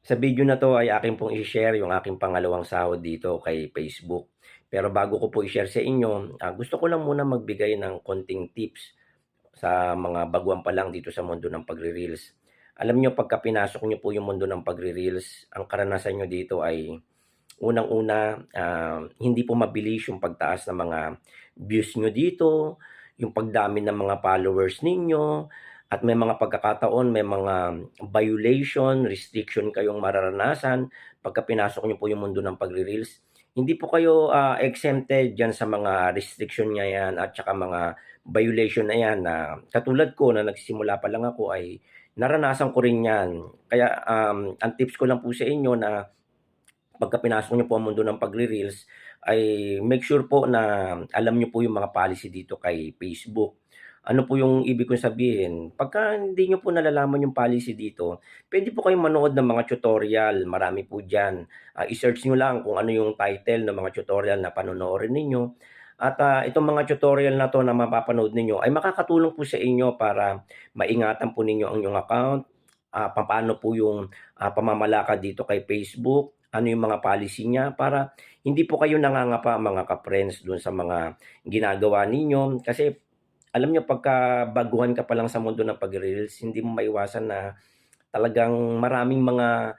Sa video na 'to ay akin pong i-share yung aking pangalawang sahod dito kay Facebook. Pero bago ko po i-share sa inyo, gusto ko lang muna magbigay ng konting tips sa mga baguhan pa lang dito sa mundo ng pagre-reels. Alam niyo pagka pinasok niyo po yung mundo ng pagre-reels, ang karanasan niyo dito ay unang-una, hindi po mabilis yung pagtaas ng mga views niyo dito, yung pagdami ng mga followers ninyo, at may mga pagkakataon, may mga violation, restriction kayong mararanasan pagka pinasok niyo po yung mundo ng pagre-reels. Hindi po kayo, exempted diyan sa mga restriction niya 'yan at saka mga violation na 'yan na katulad ko na nagsisimula pa lang ako ay naranasan ko rin 'yan. Kaya, ang tips ko lang po sa inyo na pagka pinasok niyo po ang mundo ng pagre-reels ay make sure po na alam niyo po yung mga policy dito kay Facebook. Ano po yung ibig kong sabihin, pagka hindi niyo po nalalaman yung policy dito, puwede po kayong manood ng mga tutorial, marami po diyan. I-search niyo lang kung ano yung title ng mga tutorial na panonoorin ninyo at, itong mga tutorial na 'to na mapapanood ninyo ay makakatulong po sa inyo para maingatan po ninyo ang inyong account, papaano po yung, pamamalakad dito kay Facebook, ano yung mga policy niya para hindi po kayo nangangapa mga ka-friends do'n sa mga ginagawa ninyo. Kasi alam niyo pagka baguhan ka pa lang sa mundo ng pagre-reels hindi mo maiwasan na talagang maraming mga,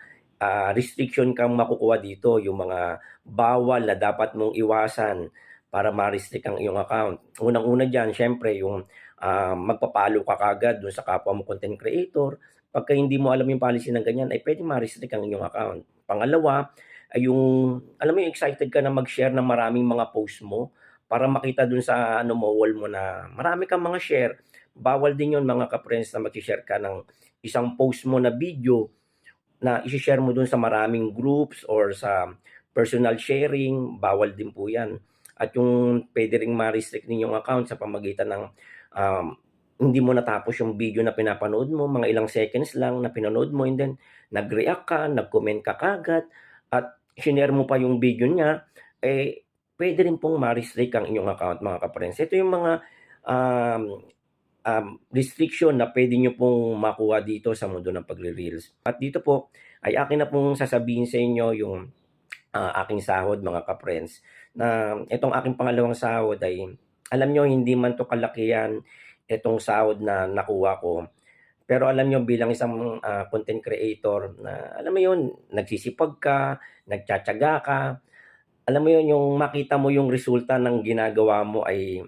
restriction kang makukuha dito, yung mga bawal na dapat mong iwasan para ma-restrict ang iyong account. Unang-una diyan siyempre yung, magpa-follow ka kaagad dun sa kapwa mo content creator. Pagka hindi mo alam yung policy ng ganyan ay puwedeng ma-restrict ang iyong account. Pangalawa ay yung alam mo yung excited ka na mag-share ng maraming mga post mo para makita dun sa ano mo, wall mo na marami kang mga share. Bawal din yun mga ka-friends na magse-share ka ng isang post mo na video na ishi-share mo dun sa maraming groups or sa personal sharing, bawal din po 'yan. At yung puwede ring ma-restrict din yung account sa pamamagitan ng, um, hindi mo natapos yung video na pinapanood mo, mga ilang seconds lang na pinanood mo and then nag-react ka, nag-comment ka kaagad at shinare mo pa yung video niya, eh, puwede rin pong ma-restrict ang inyong account mga ka-friends. Ito yung mga, um restriction na puwede niyo pong makuha dito sa mundo ng pagre-reels. At dito po ay akin na pong sasabihin sa inyo yung, aking sahod mga ka-friends, na itong aking pangalawang sahod ay alam niyo hindi man 'to kalakihan itong sahod na nakuha ko. Pero alam niyo bilang isang, content creator na alam mo 'yun, nagsisipag ka, nagtitiyaga ka, alam mo 'yun, yung makita mo yung resulta ng ginagawa mo ay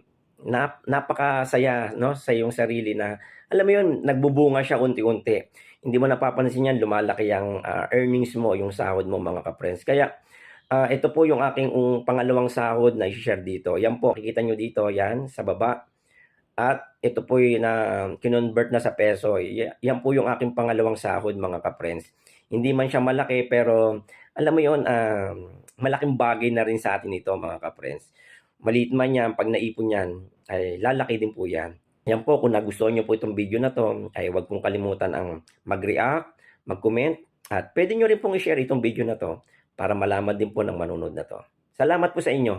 napakasaya 'no, sa iyong sarili na alam mo 'yun, nagbubunga siya unti-unti. Hindi mo napapansin 'yan, lumalaki ang, earnings mo, yung sahod mo mga ka-friends. Kaya, ito po yung aking pangalawang sahod na i-she-share dito. 'Yan po, makikita niyo dito 'yan sa baba at ito po yung na kinonvert na sa peso. 'Yan po yung aking pangalawang sahod mga ka-friends. Hindi man siya malaki pero alam mo 'yun, malaking bagay na rin sa atin ito mga ka-friends. Maliit man 'yan, 'pag naipon 'yan ay lalaki din po 'yan. 'Yan po kung nagustuhan niyo po itong video na 'to ay huwag pong kalimutan ang mag-react, mag-comment at puwede niyo rin pong i-share itong video na 'to para malaman din po ng manonood na 'to. Salamat po sa inyo.